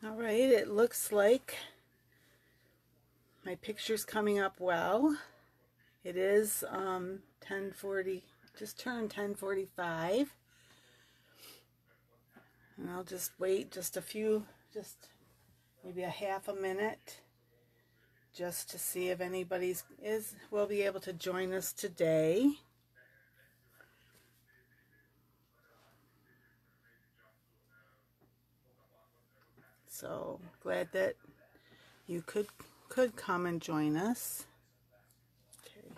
All right, it looks like my picture's coming up well. It is 10:40, just turned 10:45. And I'll just wait just maybe a half a minute just to see if anybody will be able to join us today. So glad that you could come and join us. Okay.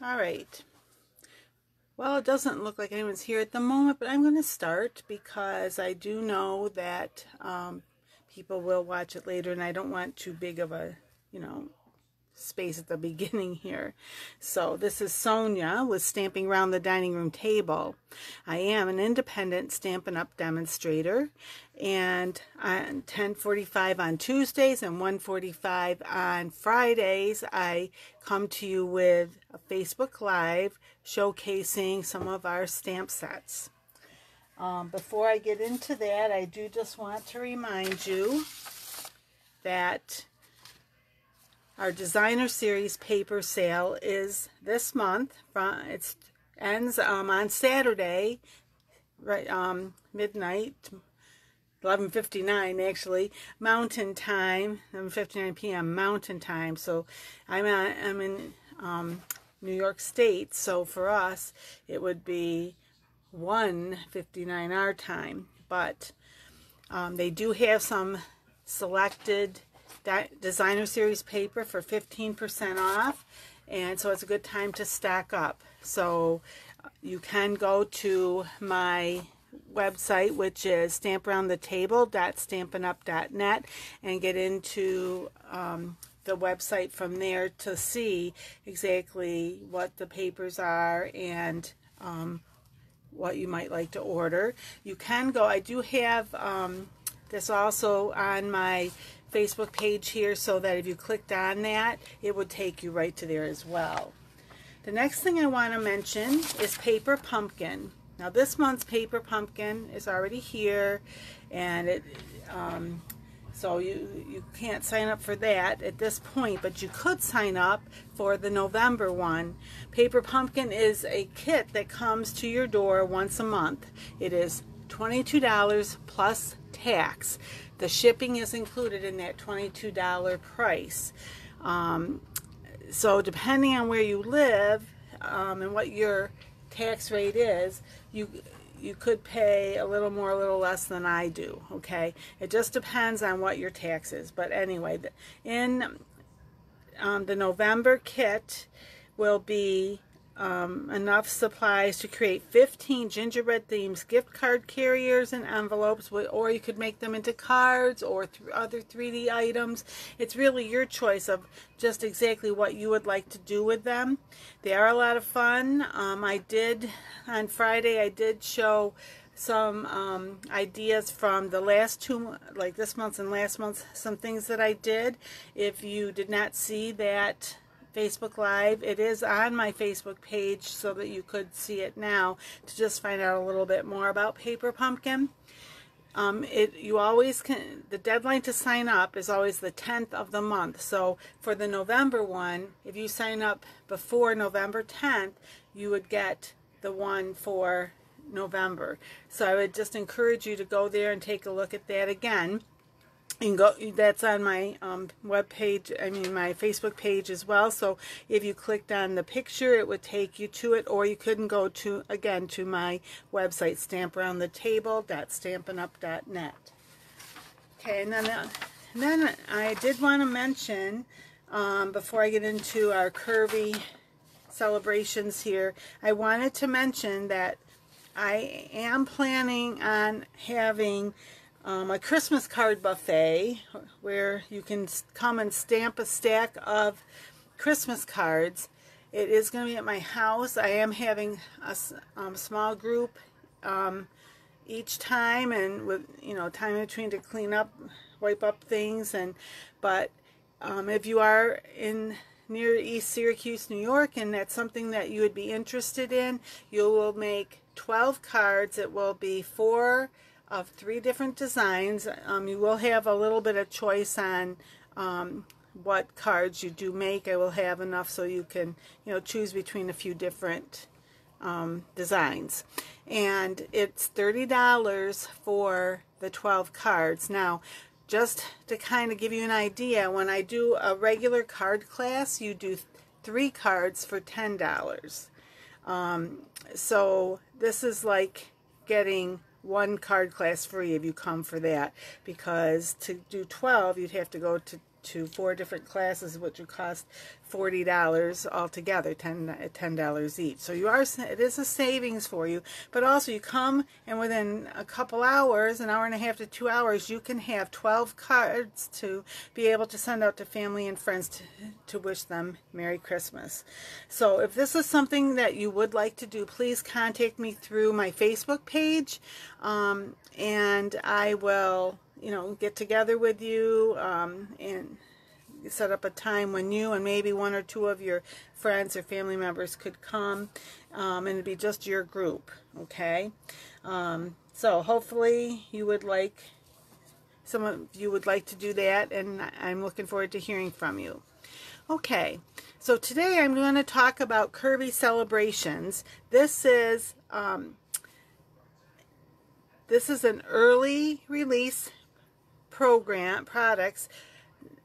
All right. Well, it doesn't look like anyone's here at the moment, but I'm going to start because I do know that people will watch it later, and I don't want too big of a, space at the beginning here. So this is Sonia with Stamping Around the Dining Room Table. I am an independent Stampin' Up! Demonstrator, and on 10:45 on Tuesdays and 1:45 on Fridays, I come to you with a Facebook Live showcasing some of our stamp sets. Before I get into that, I do just want to remind you that our Designer Series paper sale is this month. It ends on Saturday, right, midnight, 11:59 actually, Mountain Time, 11:59 p.m. Mountain Time. So I'm in New York State, so for us it would be 1:59 our time. But they do have some selected Designer Series paper for 15% off, and so it's a good time to stack up. So you can go to my website, which is stamparoundthetable.stampinup.net, and get into the website from there to see exactly what the papers are and what you might like to order. You can go, I do have this also on my Facebook page here, so that if you clicked on that, it would take you right to there as well. The next thing I want to mention is Paper Pumpkin. Now this month's Paper Pumpkin is already here, and so you can't sign up for that at this point, but you could sign up for the November one. Paper Pumpkin is a kit that comes to your door once a month. It is $22 plus tax. The shipping is included in that $22 price. So depending on where you live and what your tax rate is, you could pay a little more, a little less than I do. Okay, it just depends on what your tax is. But anyway, in the November kit will be enough supplies to create 15 gingerbread themes gift card carriers and envelopes, or you could make them into cards or other 3D items. It's really your choice of just exactly what you would like to do with them. They are a lot of fun. On Friday I did show some ideas from the last two, like this month's and last month's, some things that I did. If you did not see that Facebook Live, it is on my Facebook page, so that you could see it now to just find out a little bit more about Paper Pumpkin. You always can, the deadline to sign up is always the 10th of the month. So for the November one, if you sign up before November 10th, you would get the one for November. So I would just encourage you to go there and take a look at that again. And that's on my web page, my Facebook page as well. So if you clicked on the picture, it would take you to it, or you couldn't go to, again, to my website, stamparoundthetable.stampinup.net. Okay, and then I did want to mention, before I get into our Curvy Celebrations here, I wanted to mention that I am planning on having a Christmas card buffet where you can come and stamp a stack of Christmas cards. It is going to be at my house. I am having a small group each time, and with time in between to clean up, wipe up things. But if you are near East Syracuse, New York, and that's something that you would be interested in, you will make 12 cards. It will be 4 of 3 different designs. You will have a little bit of choice on what cards you do make. I will have enough so you can, choose between a few different designs. And it's $30 for the 12 cards. Now, just to kind of give you an idea, when I do a regular card class, you do 3 cards for $10. So this is like getting 1 card class free if you come for that, because to do 12 you'd have to go to 4 different classes, which would cost $40 altogether, $10 each. So it is a savings for you, but also you come and within a couple hours, an hour and a half to 2 hours, you can have 12 cards to be able to send out to family and friends to wish them Merry Christmas. So if this is something that you would like to do, please contact me through my Facebook page, and I will get together with you and set up a time when you and maybe 1 or 2 of your friends or family members could come, and it'd be just your group, okay? So hopefully some of you would like to do that, and I'm looking forward to hearing from you. Okay, so today I'm going to talk about Curvy Celebrations. This is an early release products.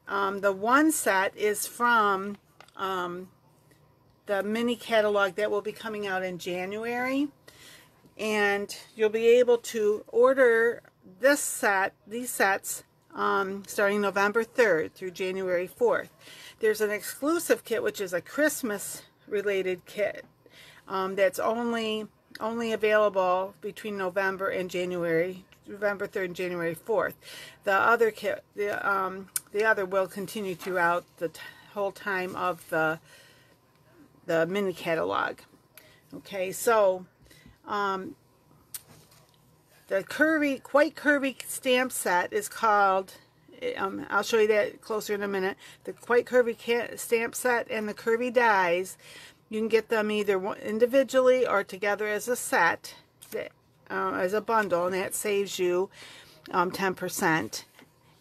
The one set is from the mini catalog that will be coming out in January, and you'll be able to order these sets starting November 3rd through January 4th. There's an exclusive kit, which is a Christmas related kit, that's only available between November 3rd and January 4th. The other kit, the other will continue throughout the whole time of the mini catalog. Okay, so the Quite Curvy stamp set is called, I'll show you that closer in a minute, the Quite Curvy stamp set and the Curvy dies. You can get them either individually or together as a set, as a bundle, and that saves you 10%.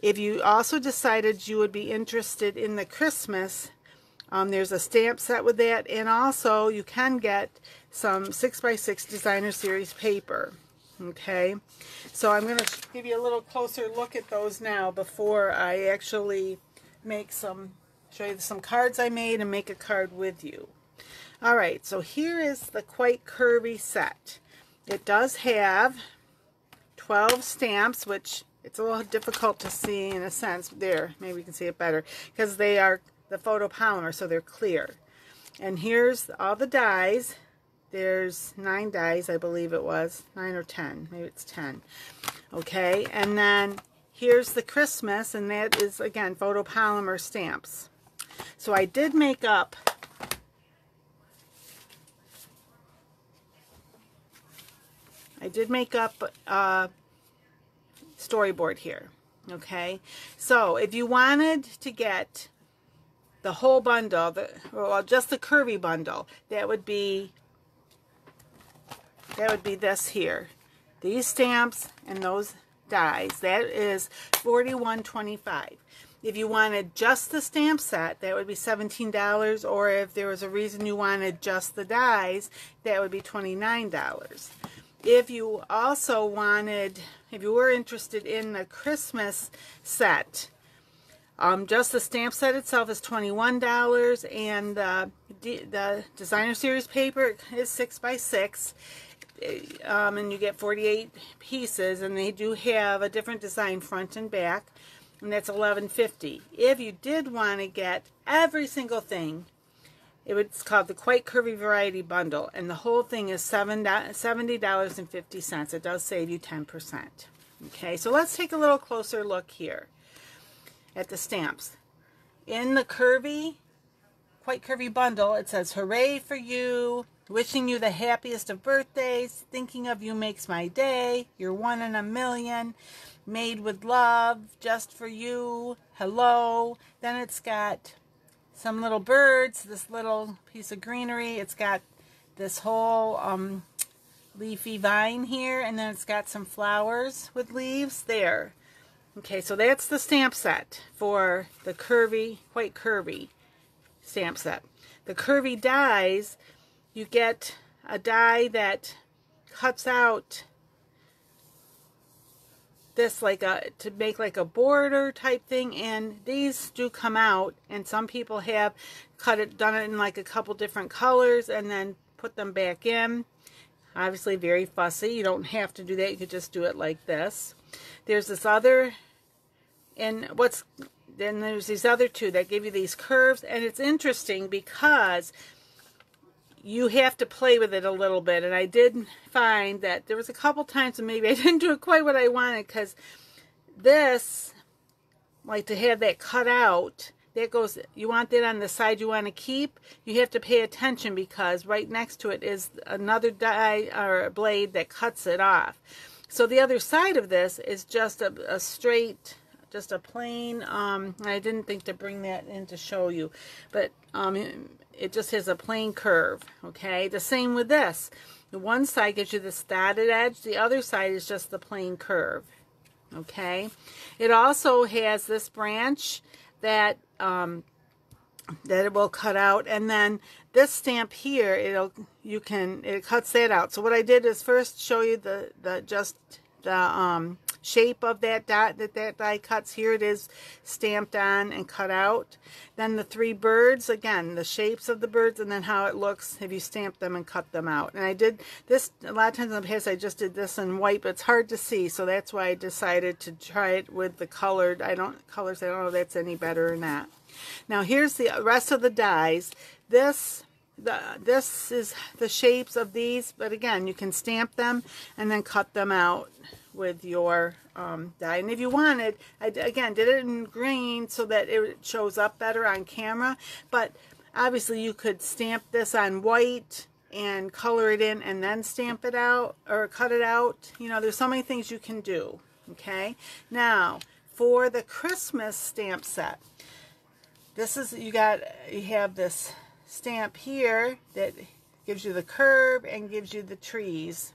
If you also decided you would be interested in the Christmas, there's a stamp set with that, and also you can get some 6x6 designer series paper. Okay, so I'm going to give you a little closer look at those now before I actually show you some cards I made and make a card with you. Alright, so here is the Quite Curvy set. It does have 12 stamps, which it's a little difficult to see in a sense. There, maybe you can see it better, because they are the photopolymer, so they're clear. And here's all the dies. There's 9 dies, I believe it was. 9 or 10. Maybe it's 10. Okay, and then here's the Christmas, and that is, again, photopolymer stamps. So I did make up a storyboard here. Okay, so if you wanted to get the whole bundle, just the Curvy bundle, that would be this here. These stamps and those dies. That is $41.25. If you wanted just the stamp set, that would be $17, or if there was a reason you wanted just the dies, that would be $29. If you also if you were interested in the Christmas set, just the stamp set itself is $21, and the designer series paper is 6x6, and you get 48 pieces, and they do have a different design front and back, and that's $11.50. If you did want to get every single thing, it's called the Quite Curvy Variety Bundle, and the whole thing is $70.50. It does save you 10%. Okay, so let's take a little closer look here at the stamps. In the Quite Curvy Bundle, it says, "Hooray for you, wishing you the happiest of birthdays, thinking of you makes my day, you're 1 in a million, made with love, just for you, hello." Then it's got some little birds, this little piece of greenery. It's got this whole leafy vine here, and then it's got some flowers with leaves there. Okay, so that's the stamp set for the curvy, quite curvy stamp set. The curvy dies, you get a die that cuts out this like to make like a border type thing, and these do come out, and some people have done it in like a couple different colors and then put them back in. Obviously very fussy. You don't have to do that. You could just do it like this. There's this other, and then there's these other two that give you these curves, and it's interesting because you have to play with it a little bit. And I did find that there was a couple times and maybe I didn't do it quite what I wanted, because this, like to have that cut out, that goes, you want that on the side you want to keep, you have to pay attention because right next to it is another die or a blade that cuts it off. So the other side of this is just a straight, just a plain, I didn't think to bring that in to show you, but it just has a plain curve, okay? The same with this. The one side gives you the dotted edge, the other side is just the plain curve, okay? It also has this branch that that it will cut out, and then this stamp here, it cuts that out. So what I did is first show you the shape of that dot that die cuts. Here it is stamped on and cut out. Then the three birds, again, the shapes of the birds, and then how it looks if you stamp them and cut them out. And I did this a lot of times in the past. I just did this in white, but it's hard to see, so that's why I decided to try it with the colored. I don't know if that's any better or not. Now here's the rest of the dies. This is the shapes of these, but again, you can stamp them and then cut them out with your die. And if you wanted, I again did it in green so that it shows up better on camera, but obviously you could stamp this on white and color it in and then stamp it out or cut it out. You know, there's so many things you can do. Okay, now for the Christmas stamp set, this is, you have this stamp here that gives you the curve and gives you the trees,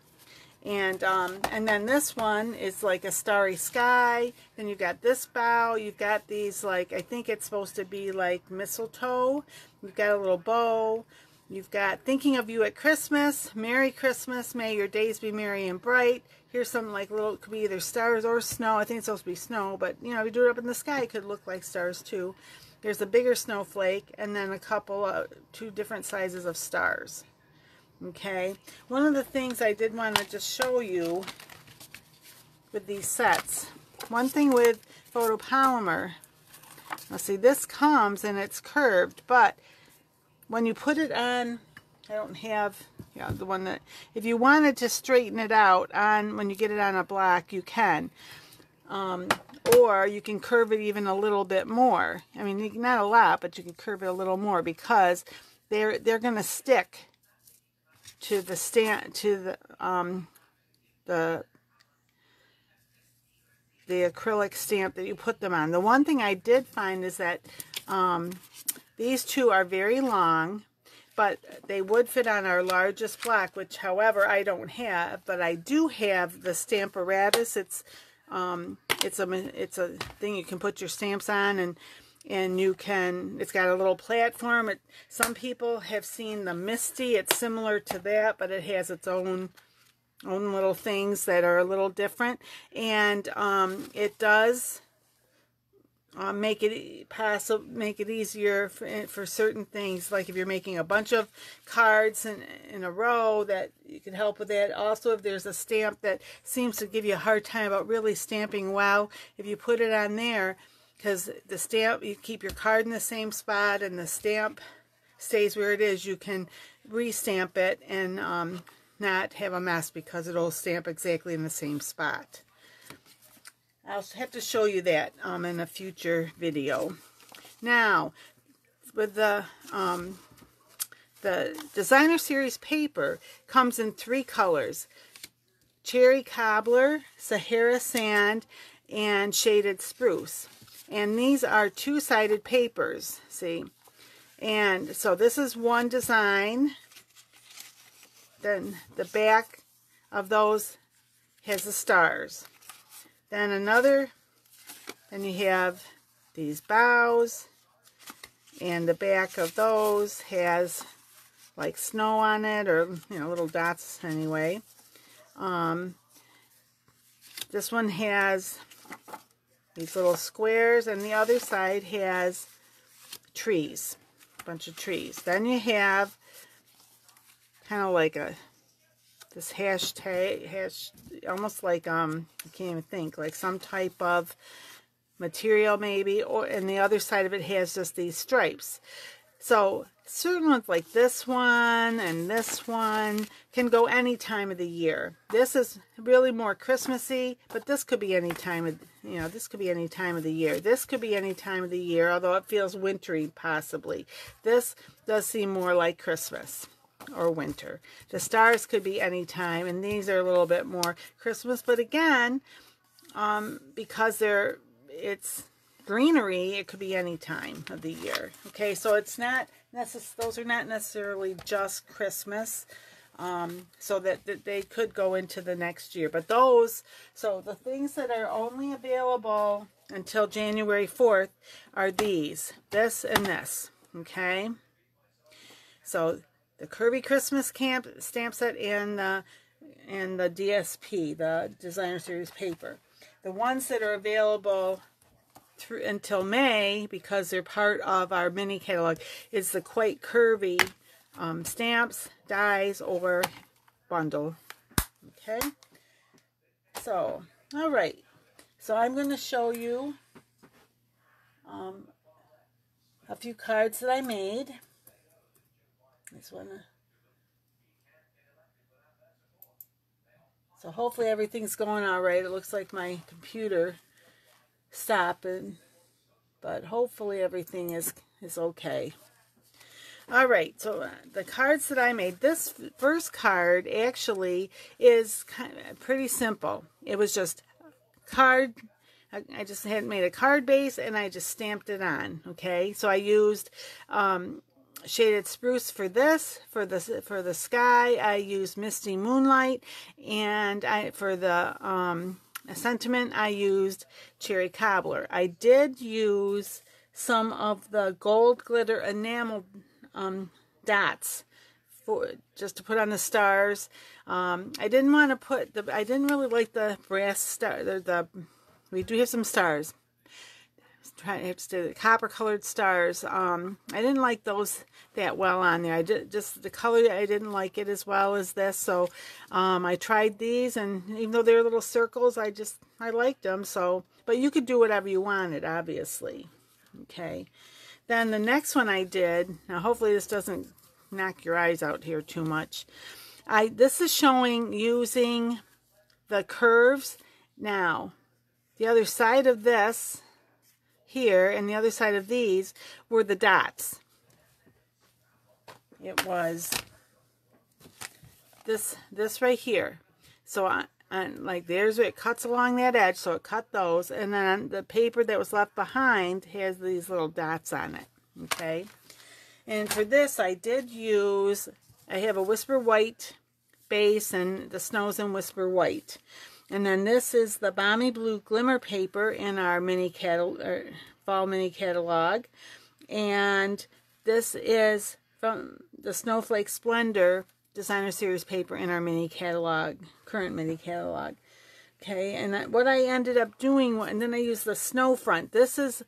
and then this one is like a starry sky. Then you've got this bow, you've got these, like, I think it's supposed to be like mistletoe, you've got a little bow, you've got thinking of you at Christmas, Merry Christmas, may your days be merry and bright. Here's some like little, it could be either stars or snow. I think it's supposed to be snow, but you know, if you do it up in the sky, it could look like stars too. There's a bigger snowflake, and then a couple, two different sizes of stars. Okay, one of the things I did want to just show you with these sets, one thing with photopolymer, now see, this comes and it's curved, but when you put it on, I don't have, yeah, the one that, if you wanted to straighten it out on, when you get it on a block, you can. Or you can curve it even a little bit more. I mean, not a lot, but you can curve it a little more, because they're going to stick to the stamp, to the acrylic stamp that you put them on. The one thing I did find is that these two are very long, but they would fit on our largest block, which, however, I don't have, but I do have the Stamparatus. It's a thing you can put your stamps on, and you can, it's got a little platform. Some people have seen the Misty. It's similar to that, but it has its own little things that are a little different, and it does make it easier for certain things, like if you're making a bunch of cards in a row, that you can help with that. Also, if there's a stamp that seems to give you a hard time about really stamping well, if you put it on there, because the stamp, you keep your card in the same spot and the stamp stays where it is, you can re-stamp it and not have a mess, because it'll stamp exactly in the same spot. I'll have to show you that in a future video. Now, with the Designer Series paper, comes in 3 colors: Cherry Cobbler, Sahara Sand, and Shaded Spruce. And these are 2-sided papers, see? And so this is one design. Then the back of those has the stars. Then you have these bows, and the back of those has like snow on it, or little dots anyway. This one has these little squares, and the other side has trees, a bunch of trees. Then you have kind of like this hashtag, almost like I can't even think, like some type of material maybe, and the other side of it has just these stripes. So certain ones like this one and this one can go any time of the year. This is really more Christmassy, but this could be any time of, this could be any time of the year. This could be any time of the year, although it feels wintry possibly. This does seem more like Christmas or winter. The stars could be any time, and these are a little bit more Christmas, but again, because it's greenery, it could be any time of the year. Okay, so it's not those are not necessarily just Christmas, so that they could go into the next year. But so the things that are only available until January 4th are this and this. Okay, so the Curvy Christmas stamp set and the DSP, the Designer Series paper. The ones that are available through until May, because they're part of our mini catalog, is the Quite Curvy stamps, dies, or bundle. Okay, so all right, so I'm going to show you a few cards that I made. This one. So hopefully everything's going all right. It looks like my computer stopping, but hopefully everything is okay. All right, so the cards that I made, this first card actually is kind of pretty simple. It was just card. I just had made a card base and I just stamped it on. Okay, so I used Shaded Spruce for this. For the sky, I used Misty Moonlight, and for the sentiment, I used Cherry Cobbler. I did use some of the gold glitter enamel dots just to put on the stars. I didn't want to put I didn't really like the brass star. We do have some stars. Trying to do the copper colored stars. I didn't like those that well on there. I just the color, I didn't like it as well as this. So I tried these, and even though they're little circles, I liked them. So, but you could do whatever you wanted, obviously. Okay. Then the next one I did. Now, hopefully this doesn't knock your eyes out here too much. This is showing using the curves. Now, the other side of this here and the other side of these were the dots. It was this right here. So like there's where it cuts along that edge, so it cut those, and then the paper that was left behind has these little dots on it. Okay, and for this I have a Whisper White base, and the snow's in Whisper White. And then this is the Balmy Blue Glimmer paper in our fall mini catalog. And this is from the Snowflake Splendor Designer Series paper in our mini catalog, current mini catalog. Okay, and what I ended up doing, and then I used the Snow Front. This is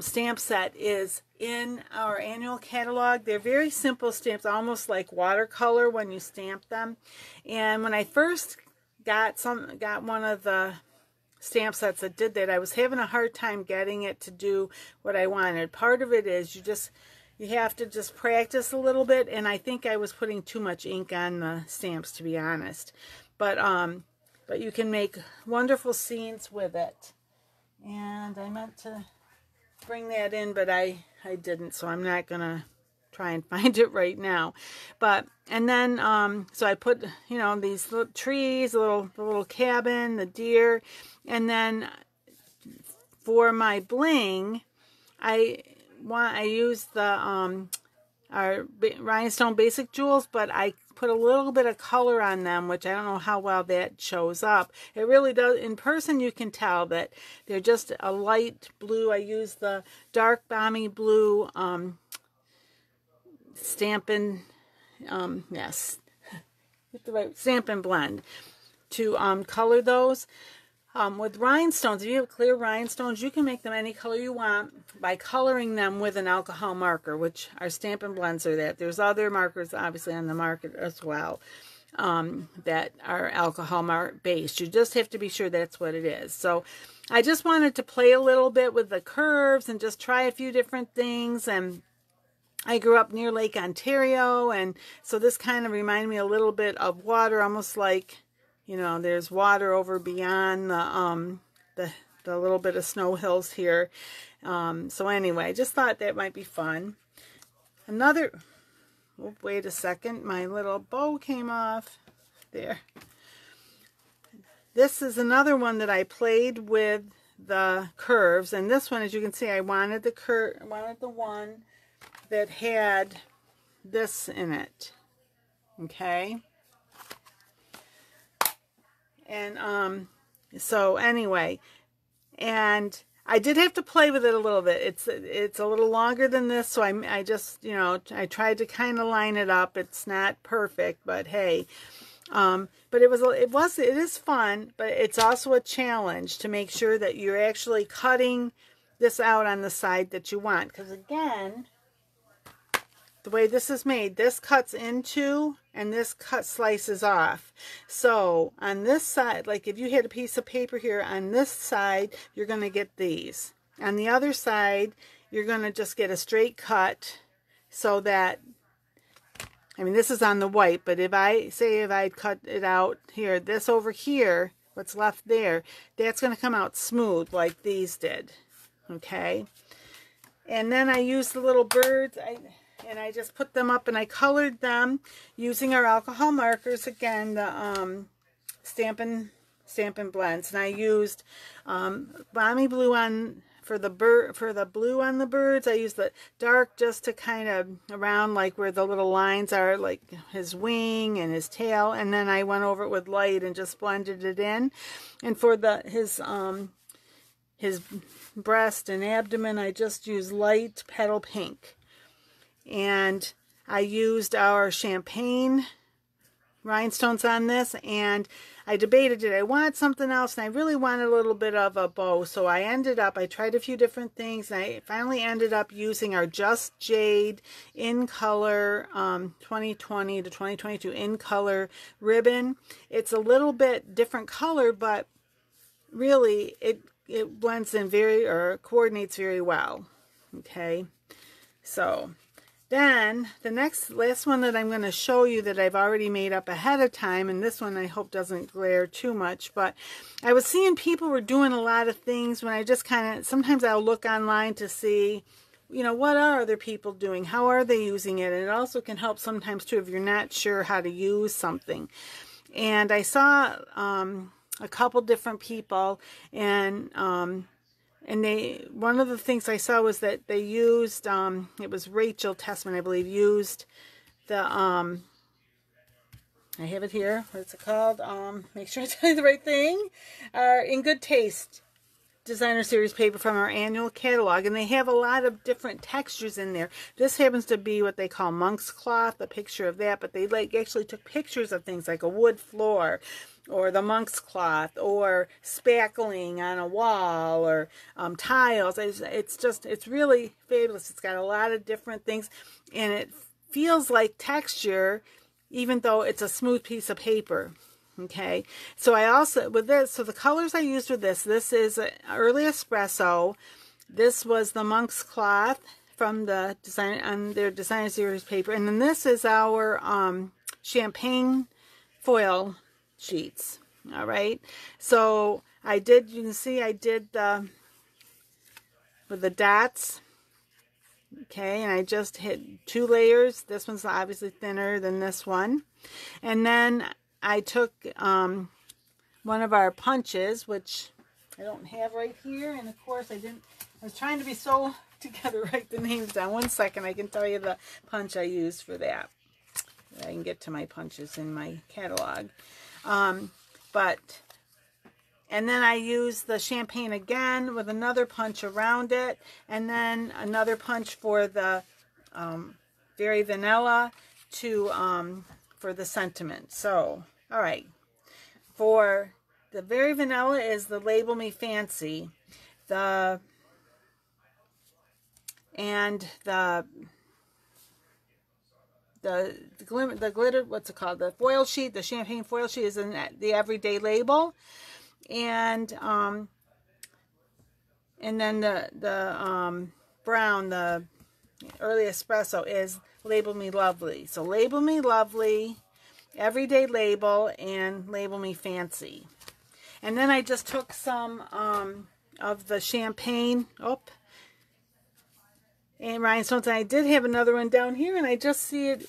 stamp set is in our annual catalog. They're very simple stamps, almost like watercolor when you stamp them. And when I first got one of the stamp sets that did that, I was having a hard time getting it to do what I wanted. Part of it is you have to just practice a little bit, and I think I was putting too much ink on the stamps, to be honest. But you can make wonderful scenes with it. And I meant to bring that in, but I didn't, so I'm not gonna try and find it right now. And then so I put these little trees, the little cabin, the deer, and then for my bling I used the our Rhinestone Basic Jewels, but I put a little bit of color on them, which I don't know how well that shows up. It really does. In person, you can tell that they're just a light blue. I use the dark balmy blue Stampin', yes, get the right Stampin' Blend to color those. With rhinestones, if you have clear rhinestones, you can make them any color you want by coloring them with an alcohol marker, which our Stampin' Blends are that. There's other markers obviously on the market as well that are alcohol based. You just have to be sure that's what it is. So I just wanted to play a little bit with the curves and just try a few different things. And I grew up near Lake Ontario, and so this kind of reminded me a little bit of water, almost like, you know, there's water over beyond the little bit of snow hills here. So anyway, I just thought that might be fun. Another, oh, wait a second, my little bow came off there. This is another one that I played with the curves, and this one, as you can see, I wanted the one that had this in it. Okay. And so anyway, and I did have to play with it a little bit. It's a little longer than this, so I just, you know, I tried to kind of line it up. It's not perfect, but hey, but it is fun, but it's also a challenge to make sure that you're actually cutting this out on the side that you want, because again, the way this is made, this cuts into and this slices off. So on this side, like if you had a piece of paper here, on this side you're going to get these. On the other side you're going to just get a straight cut, so that, I mean, this is on the white, but if I cut it out here, this over here, what's left there, that's going to come out smooth like these did. Okay. And then I used the little birds, and I just put them up and I colored them using our alcohol markers, again, the Stampin' Blends. And I used balmy blue for the blue on the birds. I used the dark just to kind of around like where the little lines are, like his wing and his tail. And then I went over it with light and just blended it in. And for his breast and abdomen, I just used light petal pink. And I used our champagne rhinestones on this, and I debated, did I want something else? And I really wanted a little bit of a bow, so I tried a few different things, and I finally ended up using our Just Jade in color 2020 to 2022 in color ribbon. It's a little bit different color, but really it blends in coordinates very well. Okay, so then the last one that I'm going to show you that I've already made up ahead of time, and this one I hope doesn't glare too much, but I was seeing people were doing a lot of things when I just sometimes I'll look online to see, you know, what are other people doing? How are they using it? And it also can help sometimes too if you're not sure how to use something. And I saw a couple different people, and one of the things I saw was that they used, it was Rachel Tessman, I believe, used the, I have it here, what's it called? Make sure I tell you the right thing. In Good Taste designer series paper from our annual catalog, and they have a lot of different textures in there. This happens to be what they call monk's cloth, a picture of that, but they actually took pictures of things like a wood floor, or the monk's cloth, or spackling on a wall, or tiles. It's really fabulous. It's got a lot of different things, and it feels like texture, even though it's a smooth piece of paper. Okay, so I also, with this, so the colors I used with this is Early Espresso. This was the monk's cloth from the their designer series paper, and then this is our champagne foil sheets. All right, so you can see I did with the dots. Okay, and I just hit 2 layers. This one's obviously thinner than this one, and then I took one of our punches, which I don't have right here, and of course I was trying to be so together, write the names down. One second, I can tell you the punch I used for that. I can get to my punches in my catalog. And then I use the champagne again with another punch around it, and then another punch for the Very Vanilla for the sentiment. So, all right. For the Very Vanilla is the Label Me Fancy. The glitter, what's it called? The foil sheet, the champagne foil sheet is in the Everyday Label. And then the brown, the Early Espresso is Label Me Lovely. So Label Me Lovely, Everyday Label, and Label Me Fancy. And then I just took some of the champagne, and rhinestones. And I did have another one down here, and I just see it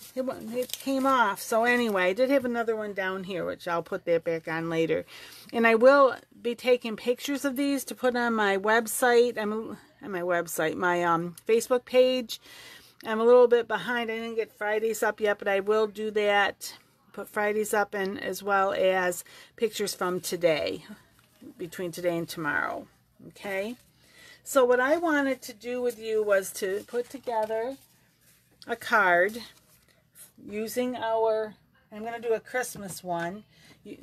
came off. So anyway, I did have another one down here, which I'll put that back on later. And I will be taking pictures of these to put on my website. My Facebook page. I'm a little bit behind. I didn't get Fridays up yet, but I will do that. Put Fridays up, and as well as pictures from today, between today and tomorrow. Okay. So what I wanted to do with you was to put together a card using I'm going to do a Christmas one.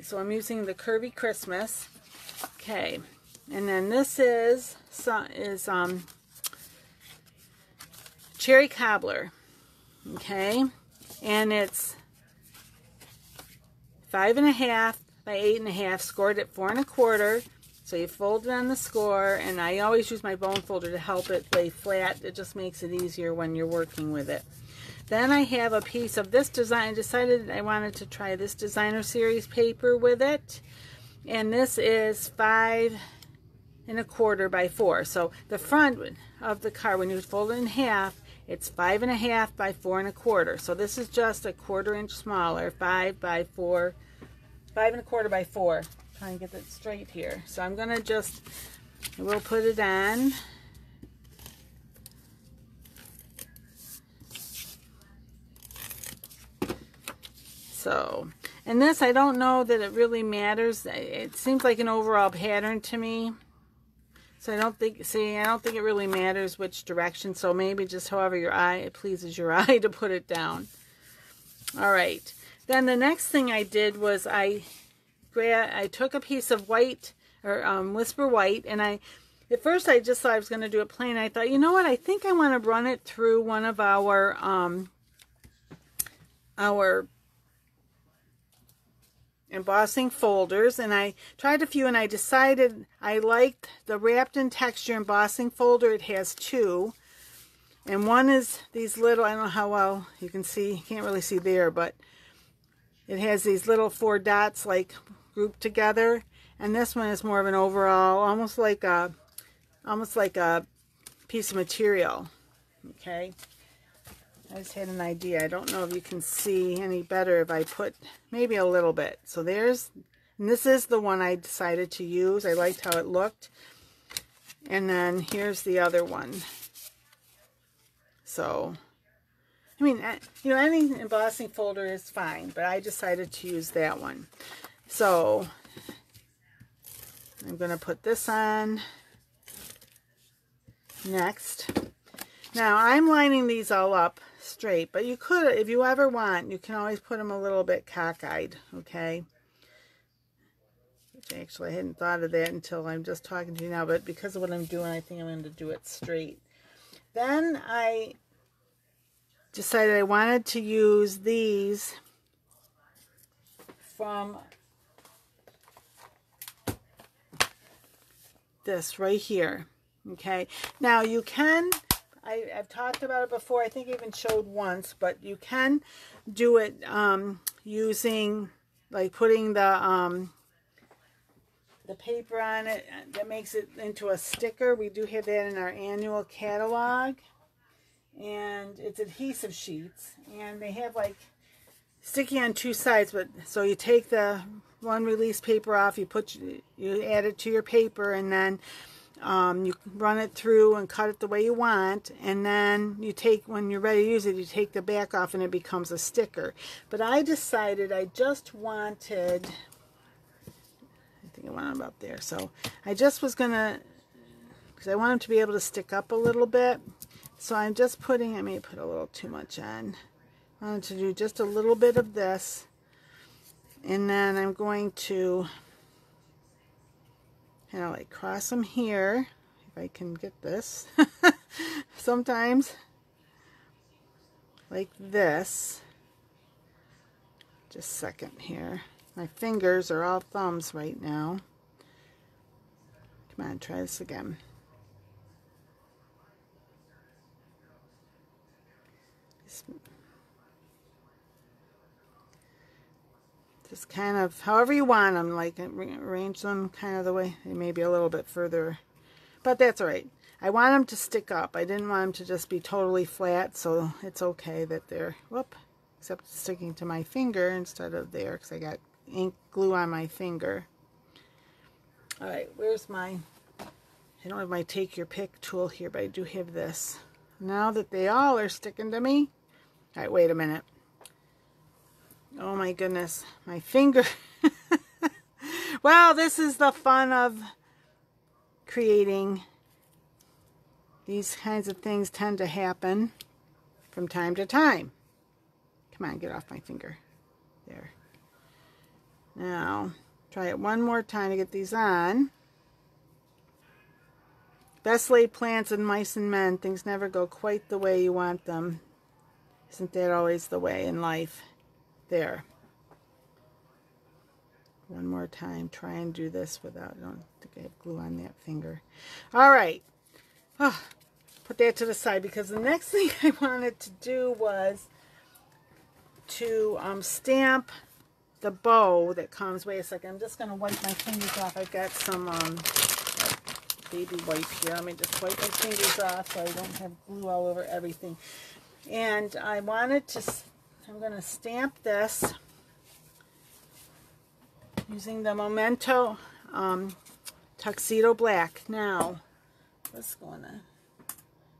So I'm using the Curvy Christmas. Okay. And then this is Cherry Cobbler. Okay. And it's 5.5 by 8.5, scored at 4 1/4. So you fold it on the score, and I always use my bone folder to help it lay flat. It just makes it easier when you're working with it. Then I have a piece of this design. I decided I wanted to try this designer series paper with it. And this is 5 1/4 by 4. So the front of the card, when you fold it in half, it's 5.5 by 4 1/4. So this is just a 1/4 inch smaller, 5 by 4, 5 1/4 by 4. Trying to get that straight here. So I'm going to we'll put it on. So, and this, I don't know that it really matters. It seems like an overall pattern to me. So I don't think it really matters which direction. So maybe just however it pleases your eye to put it down. All right. Then the next thing I did was I took a piece of white, or Whisper White, and at first I just thought I was going to do it plain. I thought, you know what, I think I want to run it through one of our embossing folders, and I tried a few, and I decided I liked the Wrapped in Texture embossing folder. It has 2, and one is these little, I don't know how well you can see, you can't really see there, but it has these little 4 dots like grouped together, and this one is more of an overall, almost like a piece of material. Okay, I just had an idea. I don't know if you can see any better if I put maybe a little bit. So and this is the one I decided to use. I liked how it looked. And then here's the other one. So, I mean, you know, any embossing folder is fine, but I decided to use that one. So I'm going to put this on next. Now I'm lining these all up straight, but you could, if you ever want, you can always put them a little bit cockeyed, okay? Which actually I hadn't thought of that until I'm just talking to you now, but because of what I'm doing, I think I'm going to do it straight. Then I decided I wanted to use these from this right here. Okay, now you can, I've talked about it before, I think I even showed once, but you can do it using, like, putting the paper on it that makes it into a sticker. We do have that in our annual catalog, and it's adhesive sheets, and they have like sticky on 2 sides, but so you take the one release paper off, you add it to your paper, and then You run it through and cut it the way you want, and then you take, when you're ready to use it, you take the back off and it becomes a sticker. But I decided I just wanted, I think I want them up there, so I just was gonna, because I want them to be able to stick up a little bit, so I'm just putting, I may put a little too much on. I wanted to do just a little bit of this, and then I'm going to kind of like cross them here, if I can get this. Sometimes like this. Just a second here. My fingers are all thumbs right now. Come on, try this again. Just kind of however you want them, like arrange them kind of the way, maybe a little bit further, but that's all right. I want them to stick up. I didn't want them to just be totally flat, so it's okay that they're, whoop, except sticking to my finger instead of there, because I got ink glue on my finger. All right, where's my, I don't have my take your pick tool here, but I do have this. Now that they all are sticking to me, all right, wait a minute. Oh my goodness, my finger. Well, this is the fun of creating. These kinds of things tend to happen from time to time. Come on, get off my finger. There. Now, try it one more time to get these on. Best laid plans of mice and men. Things never go quite the way you want them. Isn't that always the way in life? There. One more time. Try and do this without, I don't think I have glue on that finger. All right. Oh, put that to the side, because the next thing I wanted to do was to stamp the bow that comes. Wait a second. I'm just going to wipe my fingers off. I've got some baby wipe here. Let me just wipe my fingers off so I don't have glue all over everything. And I wanted to, I'm going to stamp this using the Memento Tuxedo Black. Now, what's going on?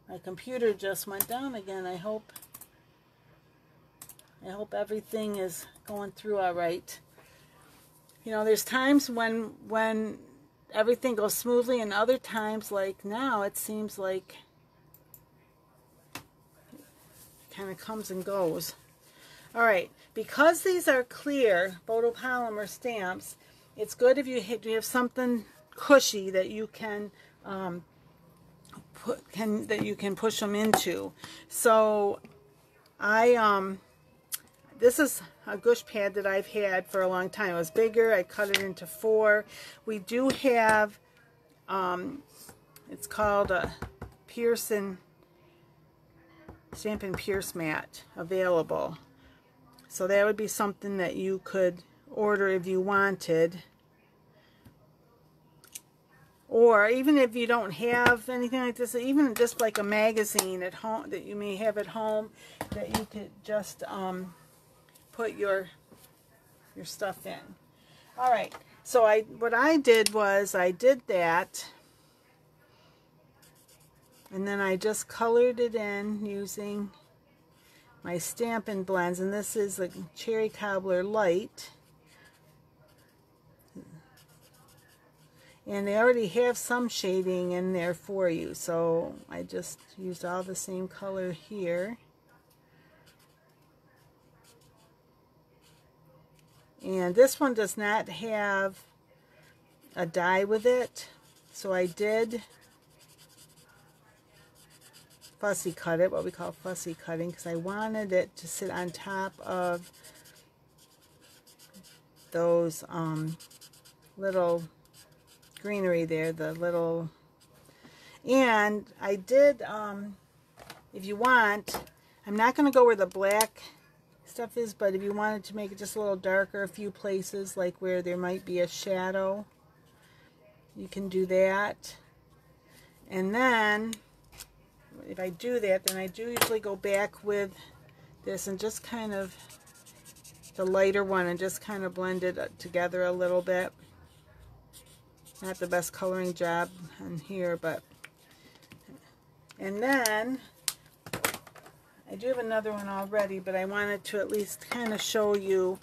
My computer just went down again. I hope everything is going through all right. You know, there's times when everything goes smoothly, and other times, like now, it seems like it kind of comes and goes. All right, because these are clear photopolymer stamps, it's good if you have something cushy that you can push them into. So this is a gush pad that I've had for a long time. It was bigger. I cut it into 4. We do have it's called a Pearson Stamp and Pierce mat available. So that would be something that you could order if you wanted. Or even if you don't have anything like this, even just like a magazine at home that you may have at home, that you could just put your stuff in. All right. So what I did was I did that, and then I just colored it in using my Stampin' Blends, and this is a Cherry Cobbler Light. And they already have some shading in there for you, so I just used all the same color here. And this one does not have a die with it, so I did fussy cut it, what we call fussy cutting, because I wanted it to sit on top of those little greenery there, the little, and I did, if you want, I'm not going to go where the black stuff is, but if you wanted to make it just a little darker, a few places like where there might be a shadow, you can do that. And then if I do that, then I do usually go back with this and just kind of the lighter one and just kind of blend it together a little bit. Not the best coloring job on here, but... And then, I do have another one already, but I wanted to at least kind of show you.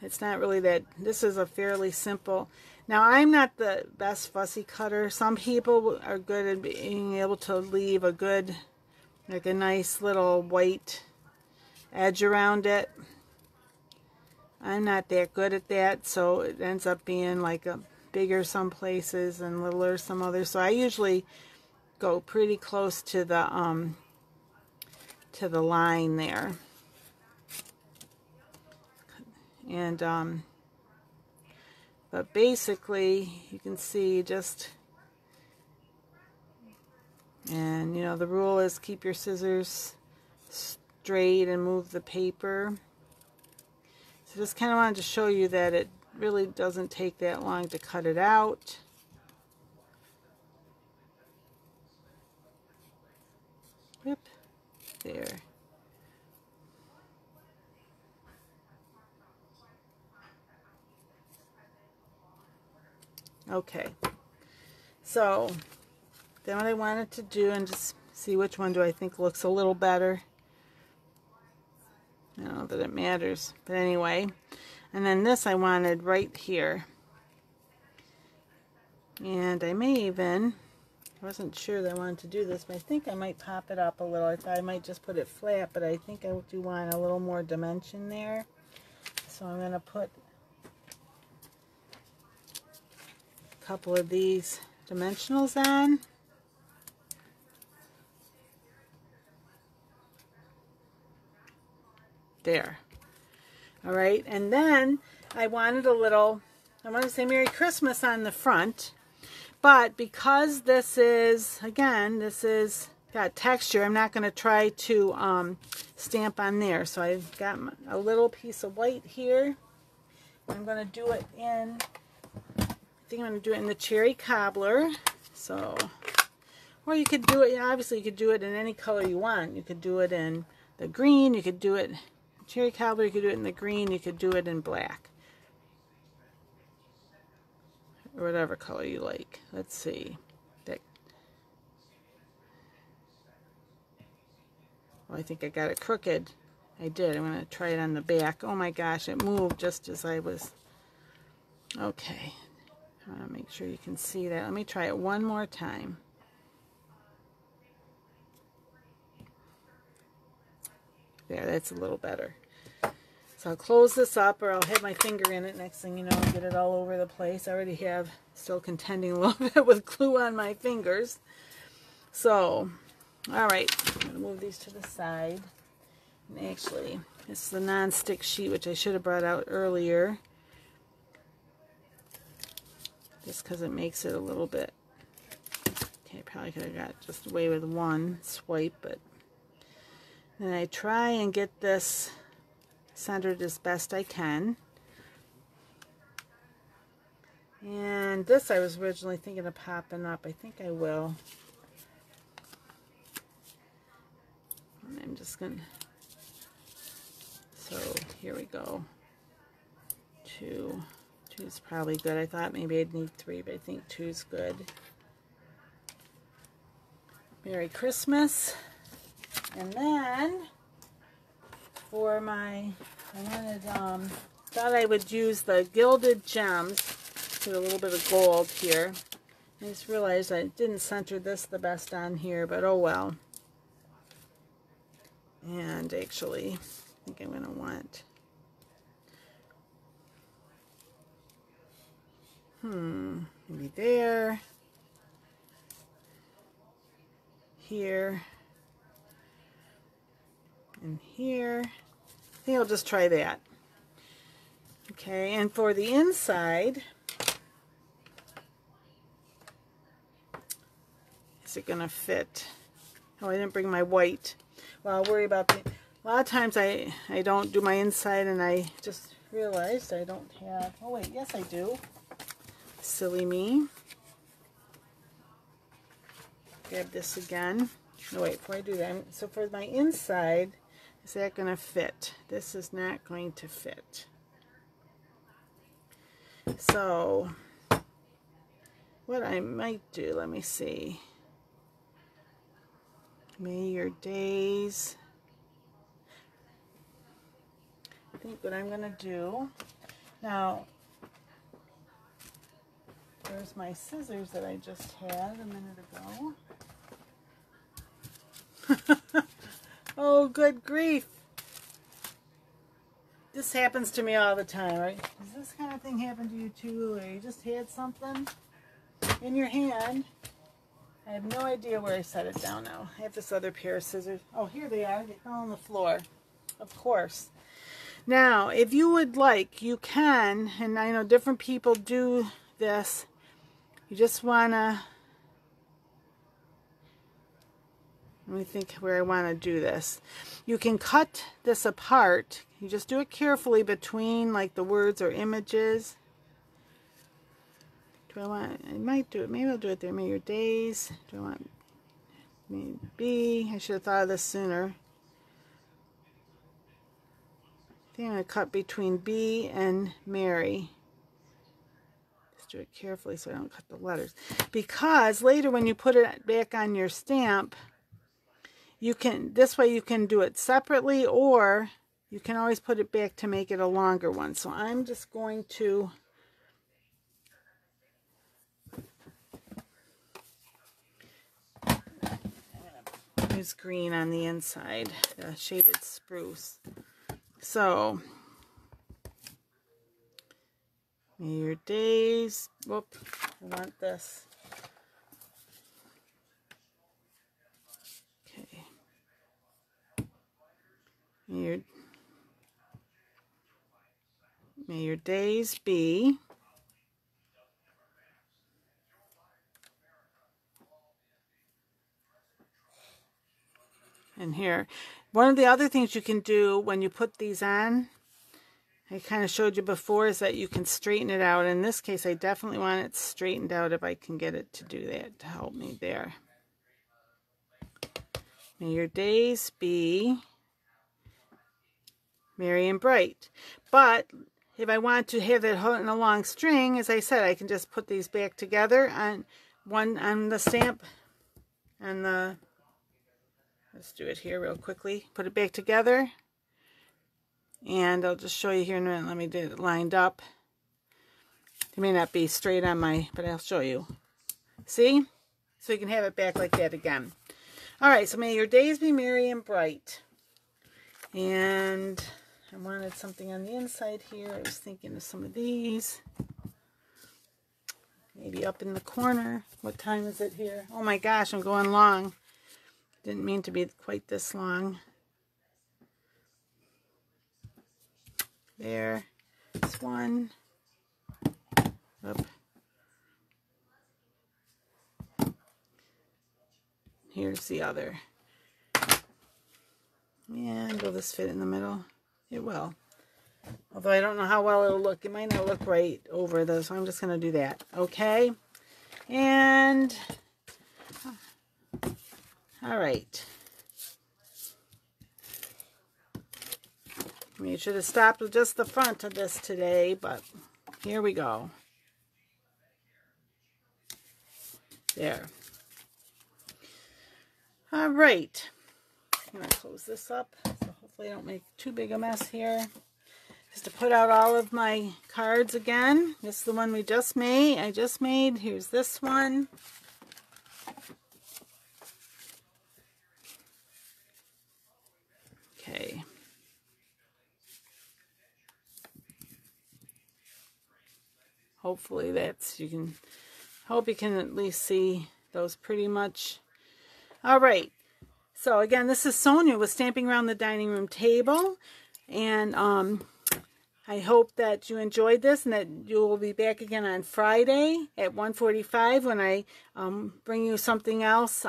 It's not really that, this is a fairly simple. Now, I'm not the best fussy cutter. Some people are good at being able to leave a good, like a nice little white edge around it. I'm not that good at that, so it ends up being like a bigger some places and littler some others. So I usually go pretty close to the line there. And but basically you can see just, and you know the rule is keep your scissors straight and move the paper. So just kind of wanted to show you that it really doesn't take that long to cut it out. Whoop, there. Okay, so then what I wanted to do, and just see which one do I think looks a little better. I don't know that it matters, but anyway. And then this I wanted right here. And I may even, I wasn't sure that I wanted to do this, but I think I might pop it up a little. I thought I might just put it flat, but I think I do want a little more dimension there. So I'm going to put a couple of these dimensionals on. There. Alright, and then I wanted a little, I want to say Merry Christmas on the front, but because this is, again, this is got texture, I'm not going to try to stamp on there. So I've got a little piece of white here. I'm going to do it in, I think I'm going to do it in the cherry cobbler. So, or you could do it, obviously you could do it in any color you want. You could do it in the green, you could do it cherry cobbler, you could do it in the green, you could do it in black. Or whatever color you like. Let's see. That, oh, I think I got it crooked. I did. I'm going to try it on the back. Oh my gosh, it moved just as I was. Okay. I want to make sure you can see that. Let me try it one more time. There, that's a little better. So I'll close this up, or I'll have my finger in it. Next thing you know, I'll get it all over the place. I already have, still contending a little bit with glue on my fingers. So, alright, I'm going to move these to the side. And actually, this is the non-stick sheet, which I should have brought out earlier. Just because it makes it a little bit, okay, I probably could have got just away with one swipe, but then I try and get this centered as best I can. And this I was originally thinking of popping up. I think I will. And I'm just going to, so here we go. Two is probably good. I thought maybe I'd need 3, but I think 2 is good. Merry Christmas. And then for my, I wanted, thought I would use the gilded gems with a little bit of gold here. I just realized I didn't center this the best on here, but oh well. And actually, I think I'm going to want, maybe there, here, and here. I think I'll just try that. Okay, and for the inside, is it going to fit? Oh, I didn't bring my white. Well, I'll worry about the, a lot of times I don't do my inside, and I just realized I don't have, oh wait, yes I do. Silly me. Grab this again. No, wait, before I do that, so for my inside, is that going to fit? This is not going to fit. So, what I might do, let me see. May your days. I think what I'm going to do now, there's my scissors that I just had a minute ago. Oh, good grief. This happens to me all the time, right? Does this kind of thing happen to you too, or you just had something in your hand? I have no idea where I set it down now. I have this other pair of scissors. Oh, here they are. They fell on the floor. Of course. Now, if you would like, you can, and I know different people do this. You just want to, let me think where I want to do this. You can cut this apart. You just do it carefully between like the words or images. Do I want, I might do it, maybe I'll do it there. May your days, do I want, maybe, I should have thought of this sooner. I think I'm going to cut between B and Mary. Just do it carefully so I don't cut the letters. Because later when you put it back on your stamp, you can, this way you can do it separately, or you can always put it back to make it a longer one. So I'm just going to use green on the inside, the shaded spruce. So, may your days, whoop, I want this. Okay. May your days be and here. One of the other things you can do when you put these on, I kind of showed you before, is that you can straighten it out. In this case, I definitely want it straightened out if I can get it to do that, to help me there. May your days be merry and bright. But if I want to have it in a long string, as I said, I can just put these back together on one on the stamp and the, let's do it here real quickly. Put it back together. And I'll just show you here in a minute. Let me get it lined up. It may not be straight on my, but I'll show you. See? So you can have it back like that again. Alright, so may your days be merry and bright. And I wanted something on the inside here. I was thinking of some of these. Maybe up in the corner. What time is it here? Oh my gosh, I'm going long. Didn't mean to be quite this long. There. This one. Up. Here's the other. And will this fit in the middle? It will. Although I don't know how well it'll look. It might not look right over those, so I'm just going to do that. Okay? And, all right. I mean, you should have stopped with just the front of this today, but here we go. There. All right. I'm going to close this up, so hopefully I don't make too big a mess here. Just to put out all of my cards again. This is the one we just made. I just made. Here's this one. Okay. Hopefully that's, you can, hope you can at least see those pretty much. All right. So again, this is Sonia with Stamping Around the Dining Room Table. And I hope that you enjoyed this and that you will be back again on Friday at 1:45 when I bring you something else,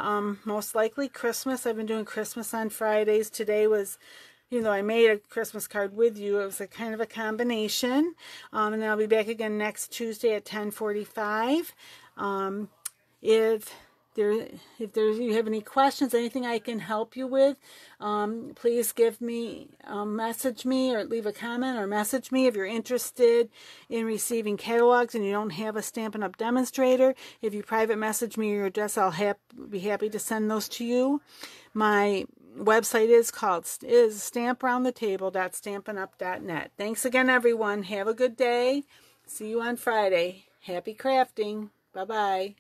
most likely Christmas. I've been doing Christmas on Fridays. Today was, even though I made a Christmas card with you, it was a kind of a combination. And then I'll be back again next Tuesday at 10:45. If you have any questions, anything I can help you with, please give me, message me or leave a comment or message me if you're interested in receiving catalogs and you don't have a Stampin' Up! Demonstrator. If you private message me your address, I'll be happy to send those to you. My website is stamproundthetable.stampinup.net. Thanks again, everyone. Have a good day. See you on Friday. Happy crafting. Bye-bye.